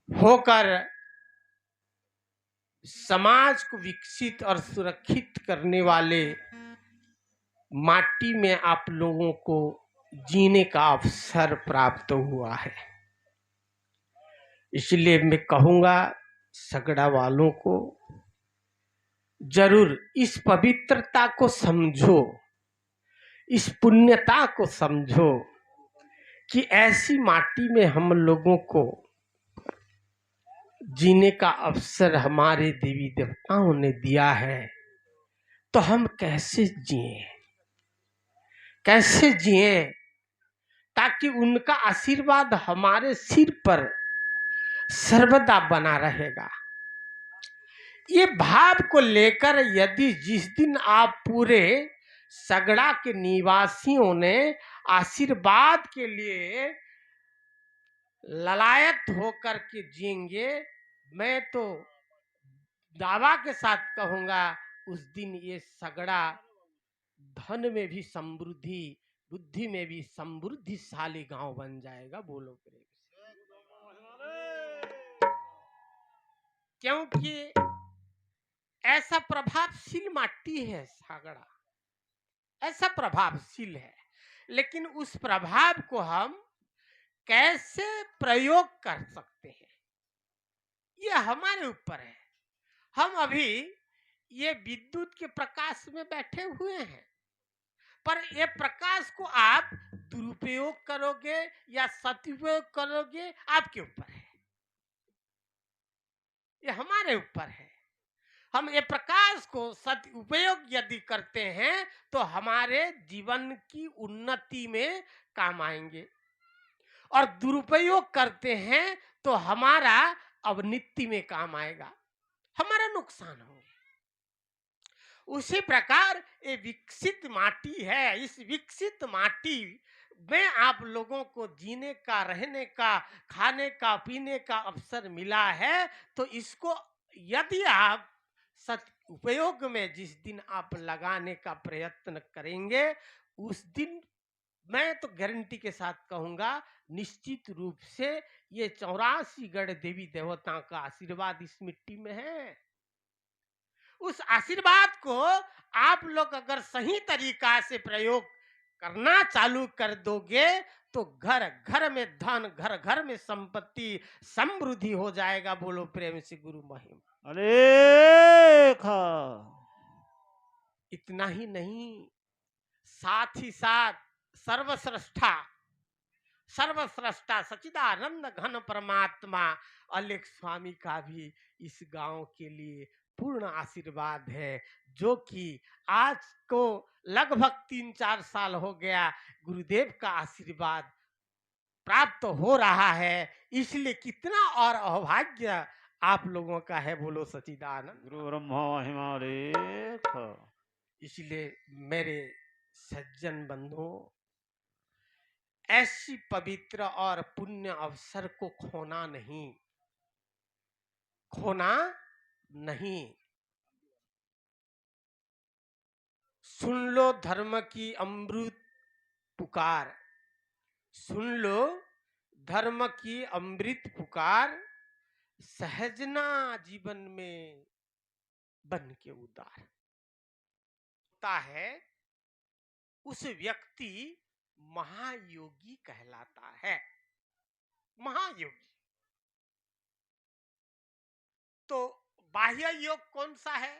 होकर समाज को विकसित और सुरक्षित करने वाले माटी में आप लोगों को जीने का अवसर प्राप्त हुआ है। इसलिए मैं कहूंगा सगड़ा वालों को जरूर इस पवित्रता को समझो, इस पुण्यता को समझो कि ऐसी माटी में हम लोगों को जीने का अवसर हमारे देवी देवताओं ने दिया है। तो हम कैसे जिए, कैसे जिए ताकि उनका आशीर्वाद हमारे सिर पर सर्वदा बना रहेगा। ये भाव को लेकर यदि जिस दिन आप पूरे सगड़ा के निवासियों ने आशीर्वाद के लिए ललायत होकर के जिएंगे, मैं तो दावा के साथ कहूंगा उस दिन ये सगड़ा धन में भी समृद्धि, बुद्धि में भी समृद्धिशाली गांव बन जाएगा। बोलो प्रेम से। क्योंकि ऐसा प्रभावशील माटी है सगड़ा, ऐसा प्रभावशील है। लेकिन उस प्रभाव को हम कैसे प्रयोग कर सकते हैं ये हमारे ऊपर है। हम अभी ये विद्युत के प्रकाश में बैठे हुए हैं, पर ये प्रकाश को आप दुरुपयोग करोगे या सदुपयोग करोगे आपके ऊपर है, ये हमारे ऊपर है। हम ये प्रकाश को सदुपयोग यदि करते हैं तो हमारे जीवन की उन्नति में काम आएंगे, और दुरुपयोग करते हैं तो हमारा अवनीति में काम आएगा, हमारा नुकसान होगा। उसी प्रकार ये विकसित माटी है। इस विकसित माटी में आप लोगों को जीने का, रहने का, खाने का, पीने का अवसर मिला है। तो इसको यदि आप सदुपयोग में जिस दिन आप लगाने का प्रयत्न करेंगे, उस दिन मैं तो गारंटी के साथ कहूंगा निश्चित रूप से ये 84 गढ़ देवी देवता का आशीर्वाद इस मिट्टी में है। उस आशीर्वाद को आप लोग अगर सही तरीका से प्रयोग करना चालू कर दोगे तो घर घर में धन, घर घर में संपत्ति, समृद्धि हो जाएगा। बोलो प्रेम से गुरु महिमा। अलेखा। इतना ही नहीं, साथ ही साथ सर्वश्रेष्ठा सर्वश्रेष्ठा सच्चिदानंद घन परमात्मा अलेख स्वामी का भी इस गांव के लिए पूर्ण आशीर्वाद है, जो कि आज को लगभग 3-4 साल हो गया गुरुदेव का आशीर्वाद प्राप्त हो रहा है। इसलिए कितना और अभाग्य आप लोगों का है। बोलो सच्चिदानंद गुरु ब्रह्मा हिमालेखा। इसलिए मेरे सज्जन बंधुओं, ऐसी पवित्र और पुण्य अवसर को खोना नहीं, खोना नहीं। सुन लो धर्म की अमृत पुकार, सुन लो धर्म की अमृत पुकार, सहजना जीवन में बन के उदार होता है। उस व्यक्ति महायोगी कहलाता है, महायोगी। तो बाह्य योग कौन सा है?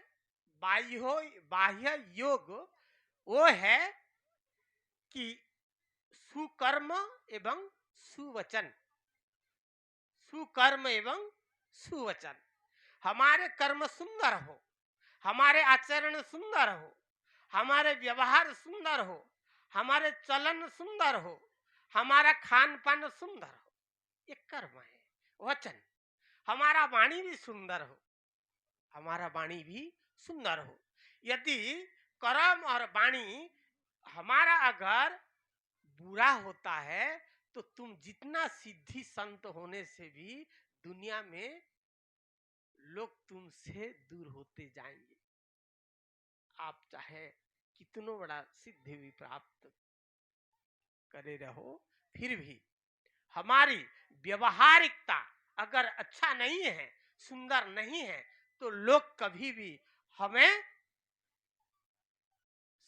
बाह्य योग वो है कि सुकर्म एवं सुवचन, सुकर्म एवं सुवचन। हमारे कर्म सुंदर हो, हमारे आचरण सुंदर हो, हमारे व्यवहार सुंदर हो, हमारे चलन सुंदर हो, हमारा खान पान सुंदर हो, ये कर्म है। वचन, हमारा वाणी भी सुंदर हो, हमारा वाणी भी सुंदर हो। यदि कर्म और वाणी हमारा अगर बुरा होता है तो तुम जितना सिद्धि संत होने से भी दुनिया में लोग तुमसे दूर होते जाएंगे। आप चाहे कितनो बड़ा सिद्धि भी प्राप्त करे रहो, फिर भी हमारी व्यवहारिकता, अगर अच्छा नहीं है, सुंदर नहीं है, तो लोग कभी भी हमें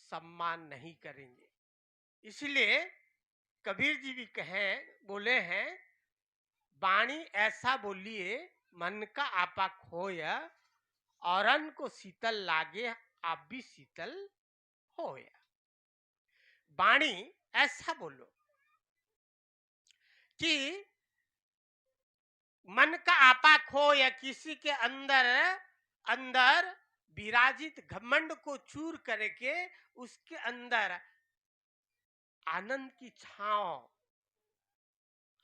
सम्मान नहीं करेंगे। इसलिए कबीर जी भी बोले हैं, वाणी ऐसा बोलिए मन का आपा खोया, औरन को शीतल लागे आप भी शीतल होया। वाणी ऐसा बोलो कि मन का आपा खो या किसी के अंदर अंदर विराजित घमंड को चूर करके उसके अंदर आनंद की छांव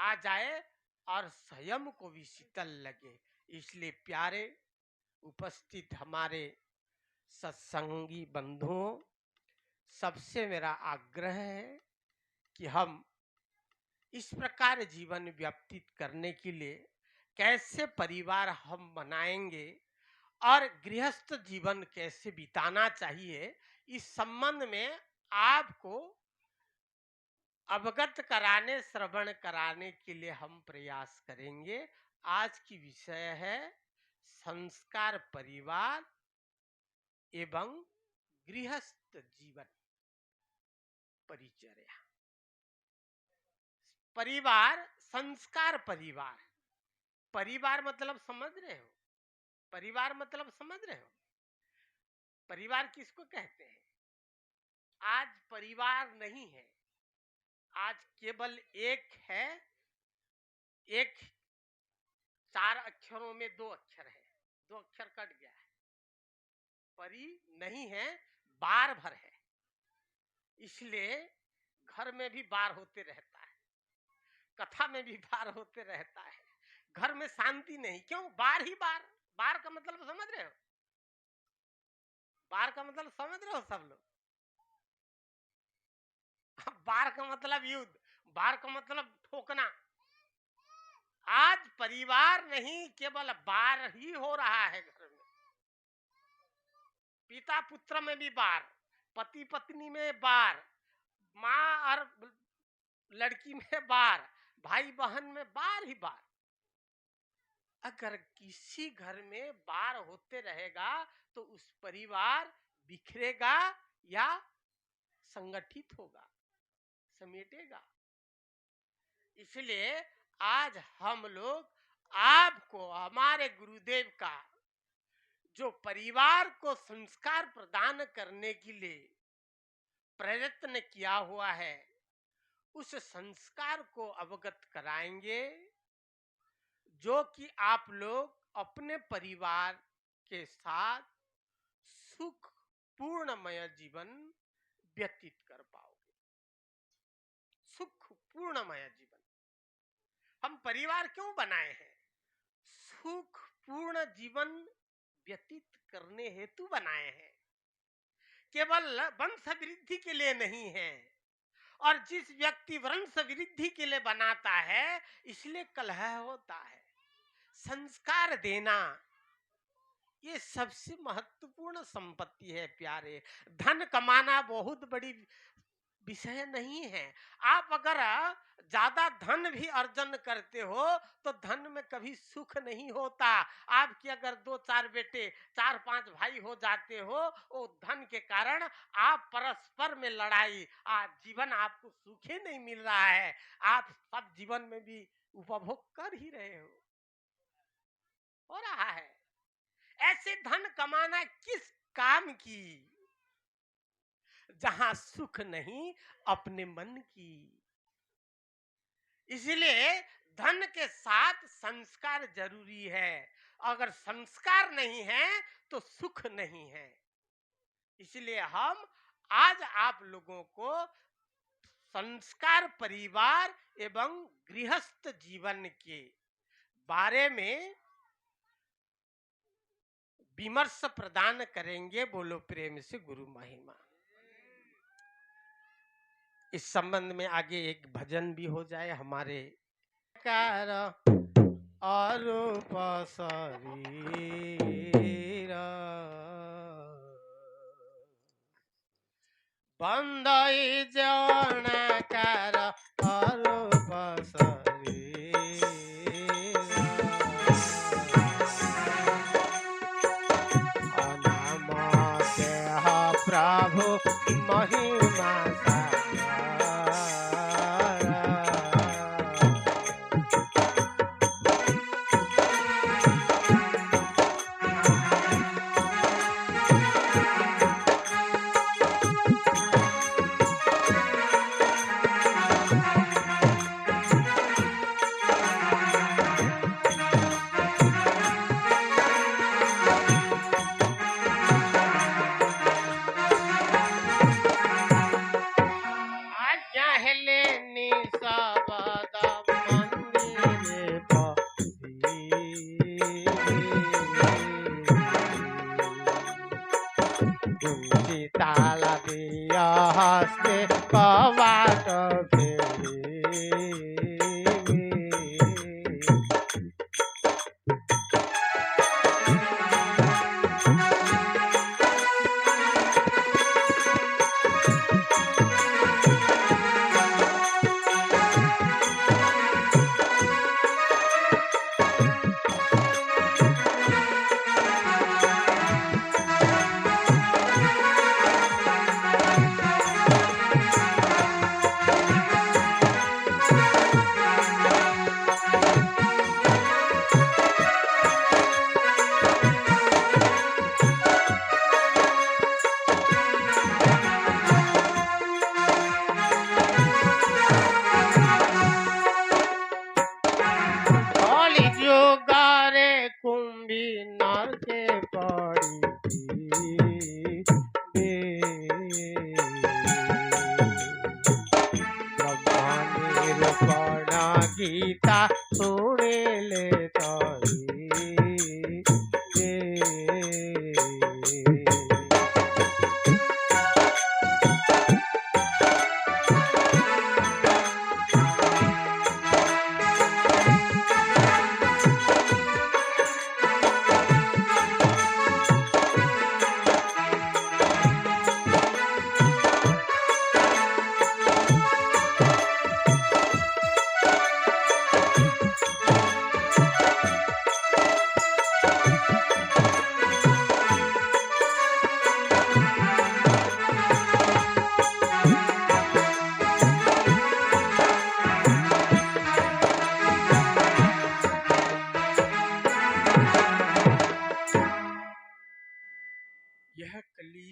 आ जाए और स्वयं को भी शीतल लगे। इसलिए प्यारे उपस्थित हमारे सत्संगी बंधुओं, सबसे मेरा आग्रह है कि हम इस प्रकार जीवन व्यतीत करने के लिए कैसे परिवार हम बनाएंगे और गृहस्थ जीवन कैसे बिताना चाहिए, इस संबंध में आपको अवगत कराने, श्रवण कराने के लिए हम प्रयास करेंगे। आज की विषय है संस्कार परिवार एवं गृहस्थ जीवन परिचर्या। परिवार, संस्कार परिवार, परिवार मतलब समझ रहे हो? परिवार मतलब समझ रहे हो? परिवार किसको कहते हैं? आज परिवार नहीं है, आज केवल एक है। एक 4 अक्षरों में 2 अक्षर है, 2 अक्षर कट गया है। परी नहीं है, बार भर है। इसलिए घर में भी बार होते रहता है, कथा में भी बार होते रहता है, घर में शांति नहीं। क्यों? बार ही बार। बार का मतलब समझ रहे हो? बार का मतलब समझ रहे हो सब लोग? बार का मतलब युद्ध, बार का मतलब ठोकना। आज परिवार नहीं, केवल बार ही हो रहा है घर में। पिता पुत्र में भी बार, पति पत्नी में बार, माँ और लड़की में बार, भाई बहन में बार ही बार। अगर किसी घर में बार होते रहेगा तो उस परिवार बिखरेगा या संगठित होगा, समेटेगा। इसलिए आज हम लोग आपको हमारे गुरुदेव का जो परिवार को संस्कार प्रदान करने के लिए प्रयत्न किया हुआ है, उस संस्कार को अवगत कराएंगे, जो कि आप लोग अपने परिवार के साथ सुख पूर्णमय जीवन व्यतीत कर पाओगे। सुख पूर्णमय जीवन हम परिवार क्यों बनाए हैं? सुख पूर्ण जीवन व्यतीत करने हेतु बनाए हैं, केवल वंश वृद्धि के लिए नहीं है। और जिस व्यक्ति वंश वृद्धि के लिए बनाता है, इसलिए कलह होता है। संस्कार देना ये सबसे महत्वपूर्ण संपत्ति है प्यारे। धन कमाना बहुत बड़ी विषय नहीं है। आप अगर ज्यादा धन भी अर्जन करते हो तो धन में कभी सुख नहीं होता। आपके अगर 2-4 बेटे, 4-5 भाई हो जाते हो, वो धन के कारण आप परस्पर में लड़ाई, आज जीवन आपको सुख ही नहीं मिल रहा है। आप सब जीवन में भी उपभोग कर ही रहे हो रहा है। ऐसे धन कमाना किस काम की, जहां सुख नहीं अपने मन की। इसलिए धन के साथ संस्कार जरूरी है। अगर संस्कार नहीं है तो सुख नहीं है। इसलिए हम आज आप लोगों को संस्कार परिवार एवं गृहस्थ जीवन के बारे में विमर्श प्रदान करेंगे। बोलो प्रेम से गुरु महिमा। इस संबंध में आगे एक भजन भी हो जाए हमारे कार अरूप शरीर बंदई जौनकार अरूप शरीर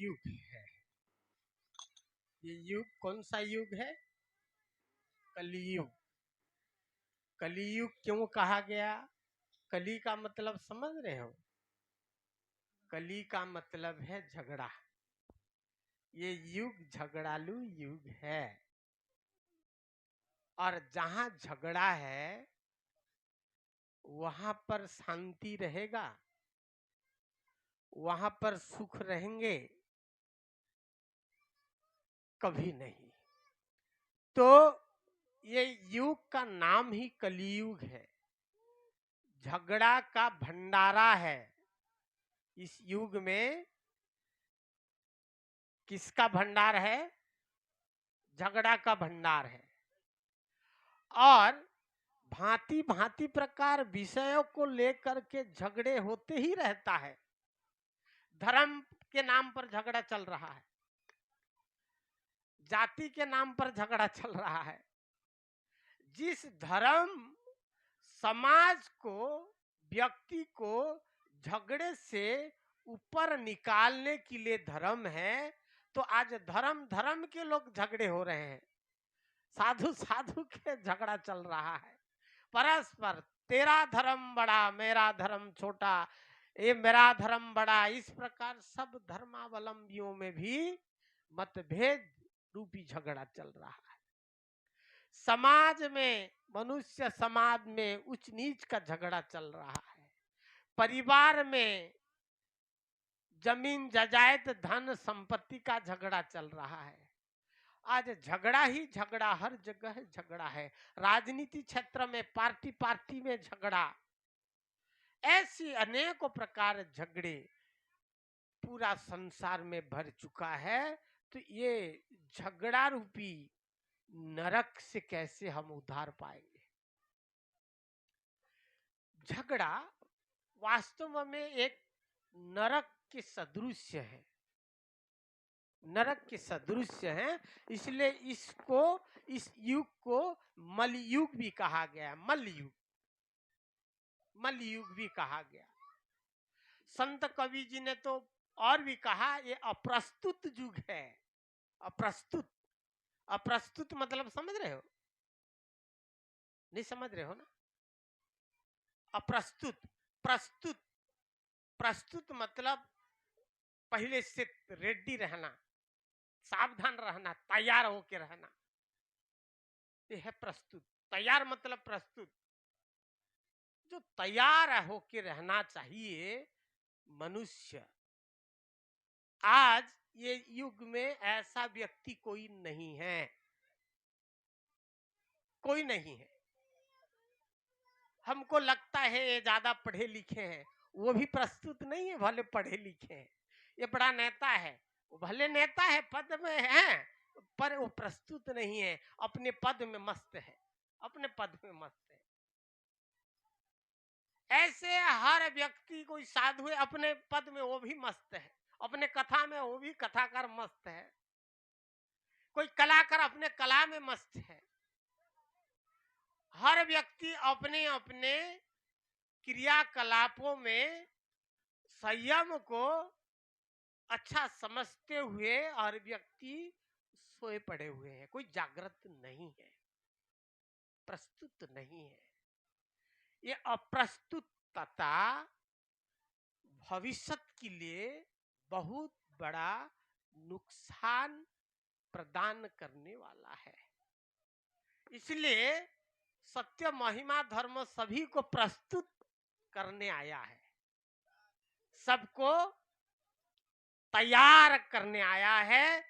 कलयुग है। ये युग कौन सा युग है? कलयुग। कलयुग क्यों कहा गया? कली का मतलब समझ रहे हो? कली का मतलब है झगड़ा। ये युग झगड़ालू युग है, और जहां झगड़ा है वहां पर शांति रहेगा, वहां पर सुख रहेंगे? कभी नहीं। तो ये युग का नाम ही कलयुग है, झगड़ा का भंडारा है। इस युग में किसका भंडार है? झगड़ा का भंडार है। और भांति भांति प्रकार विषयों को लेकर के झगड़े होते ही रहता है। धर्म के नाम पर झगड़ा चल रहा है, जाति के नाम पर झगड़ा चल रहा है। जिस धर्म समाज को, व्यक्ति को झगड़े से ऊपर निकालने के लिए धर्म है, तो आज धर्म धर्म के लोग झगड़े हो रहे हैं, साधु साधु के झगड़ा चल रहा है परस्पर। तेरा धर्म बड़ा, मेरा धर्म छोटा, ये मेरा धर्म बड़ा, इस प्रकार सब धर्मावलंबियों में भी मतभेद रूपी झगड़ा चल रहा है। समाज में, मनुष्य समाज में उच्च नीच का झगड़ा चल रहा है। परिवार में जमीन जायदाद, धन संपत्ति का झगड़ा चल रहा है। आज झगड़ा ही झगड़ा, हर जगह झगड़ा है। राजनीति क्षेत्र में पार्टी पार्टी में झगड़ा, ऐसी अनेकों प्रकार झगड़े पूरा संसार में भर चुका है। तो ये झगड़ा रूपी नरक से कैसे हम उद्धार पाएंगे? झगड़ा वास्तव में एक नरक के सदृश है, नरक के सदृश है। इसलिए इसको, इस युग को मलयुग भी कहा गया। मलयुग, मलयुग भी कहा गया। संत कवि जी ने तो और भी कहा, ये अप्रस्तुत युग है। अप्रस्तुत, अप्रस्तुत मतलब समझ रहे हो? नहीं समझ रहे हो ना? अप्रस्तुत, प्रस्तुत, प्रस्तुत मतलब पहले से रेडी रहना, सावधान रहना, तैयार होके रहना, ये है प्रस्तुत। तैयार मतलब प्रस्तुत, जो तैयार होके रहना चाहिए मनुष्य। आज ये युग में ऐसा व्यक्ति कोई नहीं है, कोई नहीं है। हमको लगता है ये ज्यादा पढ़े लिखे हैं, वो भी प्रस्तुत नहीं है। भले पढ़े लिखे हैं, ये बड़ा नेता है, वो भले नेता है, पद में है, पर वो प्रस्तुत नहीं है, अपने पद में मस्त है, अपने पद में मस्त है। ऐसे हर व्यक्ति, कोई साधु है अपने पद में वो भी मस्त है, अपने कथा में वो भी कथाकार मस्त है, कोई कलाकार अपने कला में मस्त है। हर व्यक्ति अपने अपने क्रियाकलापों में संयम को अच्छा समझते हुए और व्यक्ति सोए पड़े हुए हैं, कोई जागृत नहीं है, प्रस्तुत नहीं है। ये अप्रस्तुतता भविष्य के लिए बहुत बड़ा नुकसान प्रदान करने वाला है। इसलिए सत्य, महिमा, धर्म सभी को प्रस्तुत करने आया है, सबको तैयार करने आया है